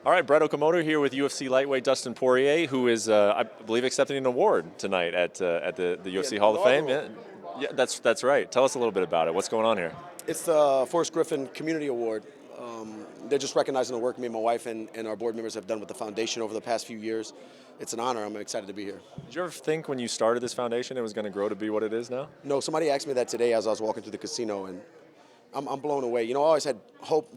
All right, Brett Okamoto here with UFC lightweight Dustin Poirier, who is, I believe, accepting an award tonight at the UFC Hall of Fame. Yeah, that's right. Tell us a little bit about it. What's going on here? It's the Forrest Griffin Community Award. They're just recognizing the work me and my wife and our board members have done with the foundation over the past few years. It's an honor. I'm excited to be here. Did you ever think when you started this foundation it was going to grow to be what it is now? No, somebody asked me that today as I was walking through the casino, and I'm blown away. You know, I always had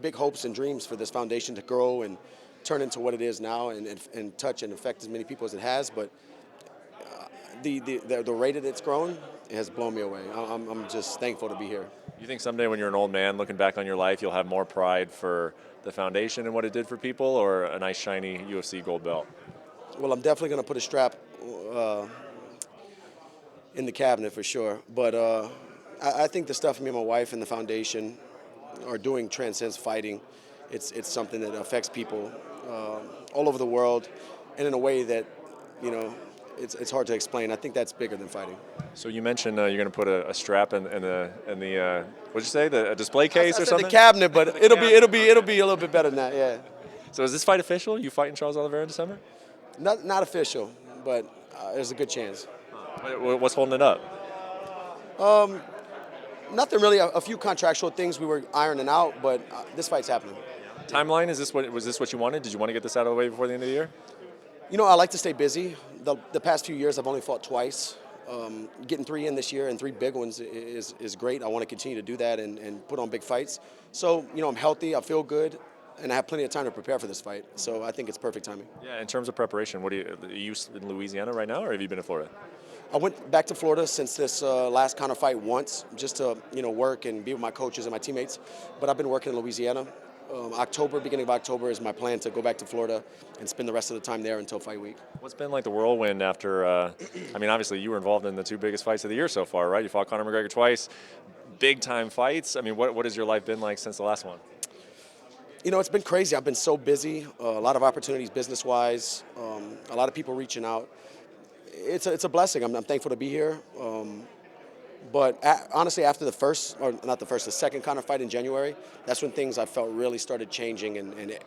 big hopes and dreams for this foundation to grow and turn into what it is now and touch and affect as many people as it has. But the rate that it's grown, it has blown me away. I'm just thankful to be here. You think someday when you're an old man looking back on your life, you'll have more pride for the foundation and what it did for people, or a nice shiny UFC gold belt? Well, I'm definitely going to put a strap in the cabinet for sure. But I think the stuff me and my wife and the foundation are doing transcends fighting. It's something that affects people all over the world, and in a way that, you know, it's hard to explain. I think that's bigger than fighting. So you mentioned you're going to put a strap in the what'd you say, a display case or something? The cabinet, but it'll be a little bit better than that. Yeah. So is this fight official? You fighting Charles Oliveira in December? Not official, but there's a good chance. What's holding it up? Nothing really. A few contractual things we were ironing out, but this fight's happening. Timeline, was this what you wanted? Did you want to get this out of the way before the end of the year? You know, I like to stay busy. The past few years, I've only fought twice. Getting 3 in this year and 3 big ones is great. I want to continue to do that and put on big fights. So, you know, I'm healthy, I feel good, and I have plenty of time to prepare for this fight. So I think it's perfect timing. Yeah, in terms of preparation, are you in Louisiana right now, or have you been in Florida? I went back to Florida since this last Conor fight once, just to, you know, work and be with my coaches and my teammates. But I've been working in Louisiana. Beginning of October is my plan to go back to Florida and spend the rest of the time there until fight week. What's been like the whirlwind after, I mean, obviously you were involved in the 2 biggest fights of the year so far, right? You fought Conor McGregor twice, big time fights. I mean, what has your life been like since the last one? You know, it's been crazy. I've been so busy, a lot of opportunities business-wise, a lot of people reaching out. It's a blessing. I'm thankful to be here. But honestly, after the second Conor fight in January, that's when things I felt really started changing and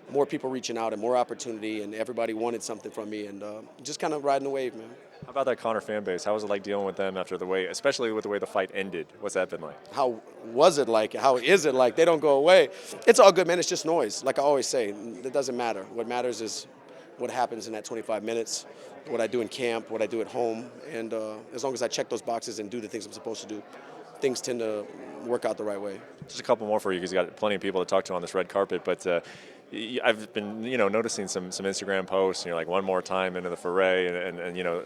more people reaching out and more opportunity, and everybody wanted something from me, and just kind of riding the wave, man. How about that Conor fan base? How was it like dealing with them after especially with the way the fight ended? What's that been like? How was it like? How is it like? They don't go away. It's all good, man. It's just noise. Like I always say, it doesn't matter. What matters is what happens in that 25 minutes, what I do in camp, what I do at home, and as long as I check those boxes and do the things I'm supposed to do, things tend to work out the right way. Just a couple more for you, because you got plenty of people to talk to on this red carpet, but I've been, you know, noticing some Instagram posts, and you're like, one more time into the foray, and you know,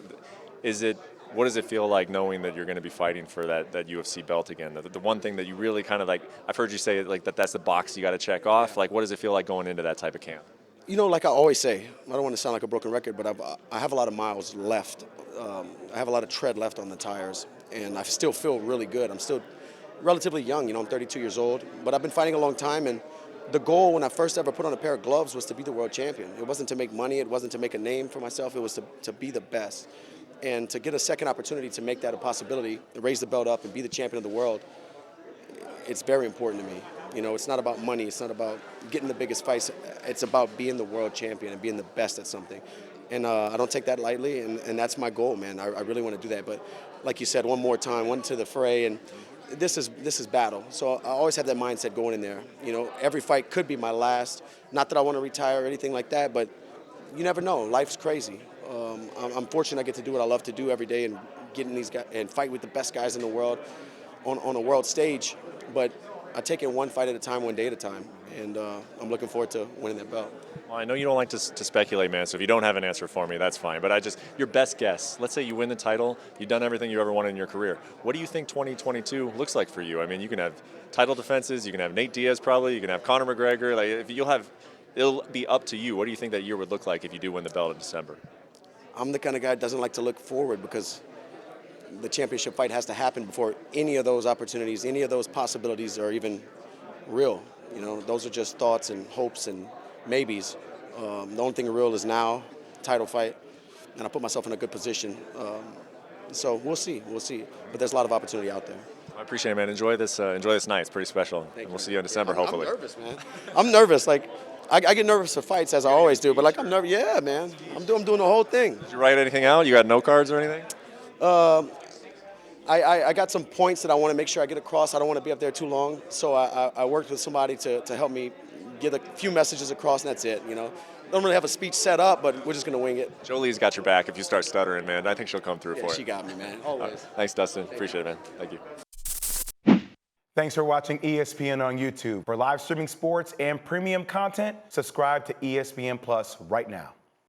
what does it feel like knowing that you're going to be fighting for that UFC belt again? The one thing that you really kind of like, I've heard you say like that's the box you got to check off. Like, what does it feel like going into that type of camp? You know, like I always say, I don't want to sound like a broken record, but I have a lot of miles left. I have a lot of tread left on the tires, and I still feel really good. I'm still relatively young, you know, I'm 32 years old, but I've been fighting a long time, and the goal when I first ever put on a pair of gloves was to be the world champion. It wasn't to make money, it wasn't to make a name for myself, it was to be the best. And to get a second opportunity to make that a possibility, raise the belt up and be the champion of the world, it's very important to me. You know, it's not about money, it's not about getting the biggest fights, it's about being the world champion and being the best at something. And I don't take that lightly, and that's my goal, man. I really want to do that. But like you said, one more time, one to the fray, and this is battle. So I always have that mindset going in there. You know, every fight could be my last. Not that I want to retire or anything like that, but you never know. Life's crazy. I'm fortunate I get to do what I love to do every day and get in these guys and fight with the best guys in the world on a world stage. But I take it one fight at a time, one day at a time, and I'm looking forward to winning that belt. Well, I know you don't like to speculate, man, so if you don't have an answer for me, that's fine. But your best guess, let's say you win the title, you've done everything you ever wanted in your career. What do you think 2022 looks like for you? I mean, you can have title defenses, you can have Nate Diaz probably, you can have Conor McGregor. Like, it'll be up to you. What do you think that year would look like if you do win the belt in December? I'm the kind of guy that doesn't like to look forward, because the championship fight has to happen before any of those opportunities, any of those possibilities are even real. You know, those are just thoughts and hopes and maybes. The only thing real is now, title fight, and I put myself in a good position. So we'll see. But there's a lot of opportunity out there. I appreciate it, man. Enjoy this night. It's pretty special. And we'll see you in December, hopefully. I'm nervous, man. I'm nervous. Like, I get nervous for fights, as I always do, but like I'm nervous. Yeah, man. I'm doing the whole thing. Did you write anything out? You got note cards or anything? I got some points that I want to make sure I get across. I don't want to be up there too long, so I worked with somebody to help me get a few messages across, and that's it. You know, don't really have a speech set up, but we're just gonna wing it. Jolie's got your back if you start stuttering, man. I think she'll come through Yeah, for it. she got me, man. Always. Thanks, Dustin. Appreciate it, man. Thank you. Thanks for watching ESPN on YouTube. For live streaming sports and premium content, subscribe to ESPN Plus right now.